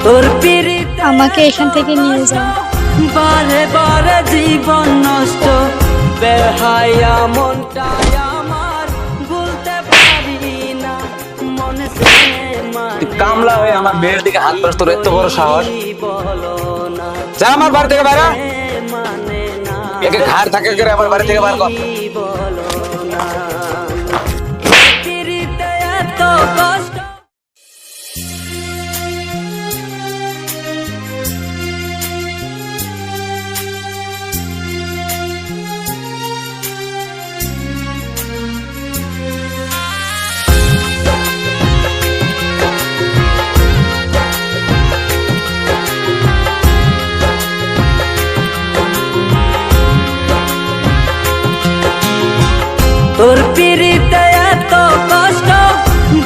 তোর পিরিত আমাকে এখান থেকে নিয়ে যাও। বারে বারে জীবন নষ্ট, বেহায়া মনটাই আমার ভুলতে পারি না, মনে সে কামলা হয়ে আমার মেয়ের দিকে হাত পাস, তোর এত বড় সাহস! বলো না, যা আমার বাড়ি থেকে বাইরে। মানে না একে ঘাড় থাকে করে আমার বাড়ি থেকে বার কর। বলো না, পিরিতে এত কষ্ট। তোর পিরিতে এত কষ্ট,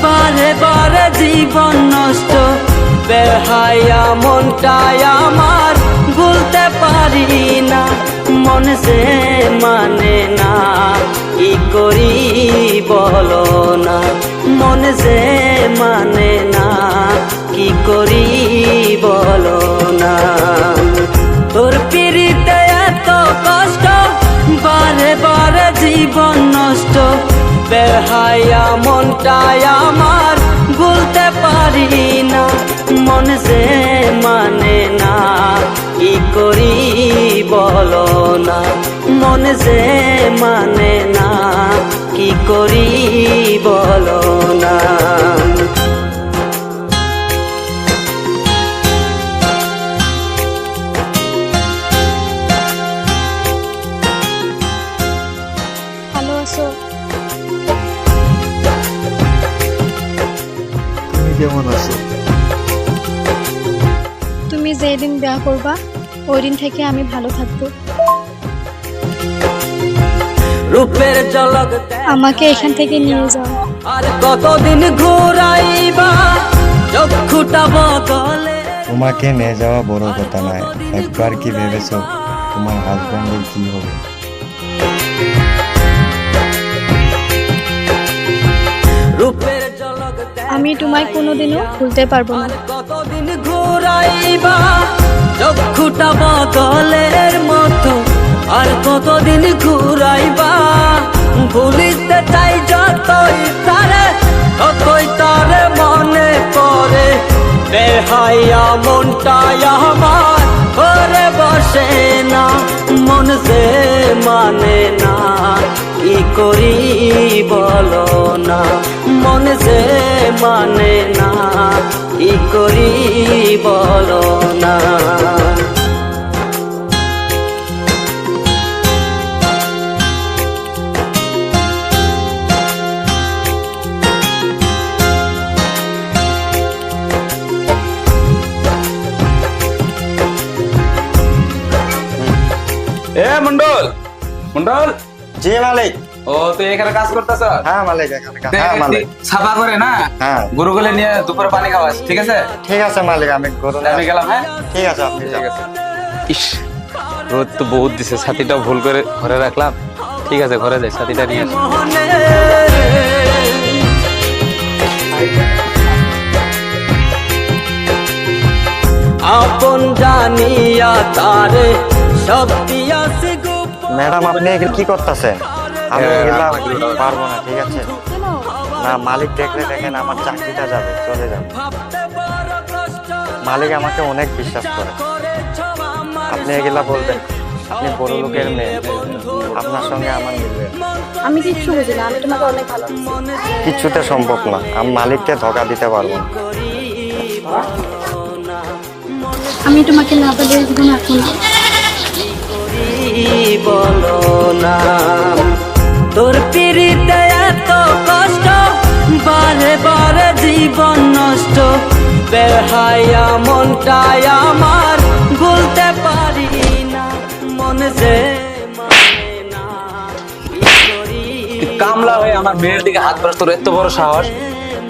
বারে বারে জীবন নষ্ট, বেহায়া মনটাই আমার ভুলতে পারি না, মন সে মানে না, কি করি বলো না, মন সে মানে না, কি করি বলো না। তোর পিরিতে এত কষ্ট, বারে বারে জীবন নষ্ট, বেহায়া মনটাই আমার ভুলতে পারি না, মন সে মানে না, কি করি বলো না, মন সে মানে না, কি করি বলো না। ভালো আছো? তুমি কেমন আছো? তুমি যেদিন বিয়ে করবা ওই দিন থেকে আমি ভালো থাকবো। রূপের ঝলক আমাকে এখান থেকে নিয়ে যাও। আর কতদিন ঘুরাইবা চক্ষুটা বদলে। তোমাকে নিয়ে যাওয়া বড় কথা নয়, একবার কি ভেবেছো তোমার হাজব্যান্ডের কি হবে? রূপের ঝলক আমি তোমায় কোনোদিনও ভুলতে পারবো না। কতদিন ঘুরাইবা চক্ষুটা বদলের মতো, আর কতদিন ঘুরাইবা, ভুলিতে চাই যতই তারে ততই তারে মনে পড়ে, বেহায়া মনটাই আমার ঘরে বসে না, মন সে মানে না, কি করি বলো না, মন সে মানে না, কি করি বলো না। এ মন্ডল, মন্ডল। জি মালিক। ও তুই এখানে কাজ করতেছ? হ্যাঁ মালিক, এখানে হ্যাঁ মালিক। সাফা করে না, হ্যাঁ গরুগুলো নিয়ে দুপুরে পানি খাওয়াস, ঠিক আছে? ঠিক আছে মালিক, আমি গরু আমি গেলাম। হ্যাঁ ঠিক আছে, আপনি যান। ঠিক আছে। ইস, রোদ তো বহুত দিছে, ছাতিটাও ভুল করে ঘরে রাখলাম। ঠিক আছে, ঘরে যাই, ছাতিটা নিয়ে আসি। মনে আপন জানিয়া তারে সব দিয়াছি গোপন। ম্যাডাম আপনি এগুলো কি করতেছেন? আমি এগুলা পারবো না, ঠিক আছে? না, মালিক দেখলে দেখেন আমার চাকরিটা যাবে, চলে যাবে। ভাবতে বড় কষ্ট, মালিক আমাকে অনেক বিশ্বাস করে। করেছ আমার আপনি এগুলা বলবেন, আপনি বড় লোকের মেয়ে, আপনার সঙ্গে আমার মিলবে না। আমি কিচ্ছু বুঝি না, আমি তোমাকে অনেক ভালো কিছুতে সম্ভব না, আমি মালিককে ধোকা দিতে পারবো না। আমি তোমাকে না বলে জীবন রাখবো না। বলো না, তোর পিরিতে এত কষ্ট, বারে বারে জীবন নষ্ট, বেহায়া মনটাই আমার ভুলতে পারি না, মন সে মানে না, কি করি কামলা হয়ে আমার মেয়ের দিকে হাত পাস, তোর এত বড় সাহস!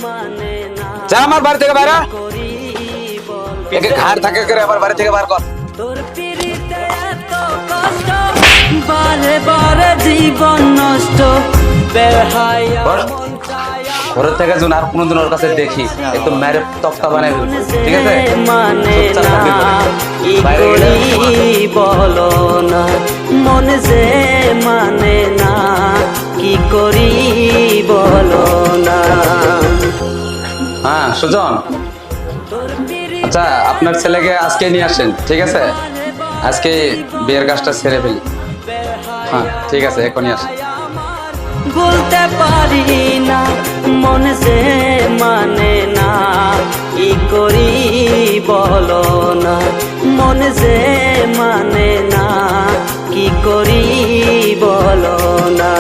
মানে না, যা আমার বাড়ি থেকে বাইরে। করি বল একে ঘাড় থাকে করে আমার বাড়ি থেকে বার কর। তোর পিরিতে এত কষ্ট, বারে বারে জীবন নষ্ট, বেহায়া বল। মনটাই ঘরের থেকে যেন আর কোনোদিন ওর কাছে দেখি একদম মেরে তক্তা বানাই ফেলবো, ঠিক আছে? মানে চুপচাপ না থাকবি ঘরে। কি বাইরে গেলে করি বলো না মন যে মানে না কি করি বলো না হ্যাঁ সুজন, আচ্ছা আপনার ছেলেকে আজকে নিয়ে আসেন, ঠিক আছে? আজকে বিয়ের কাজটা সেরে ফেলি। হ্যাঁ ঠিক আছে, এখনই আসেন। বলতে পারি না মন যে মানে না কি করি বলো না মন যে মানে না কি করি বলো না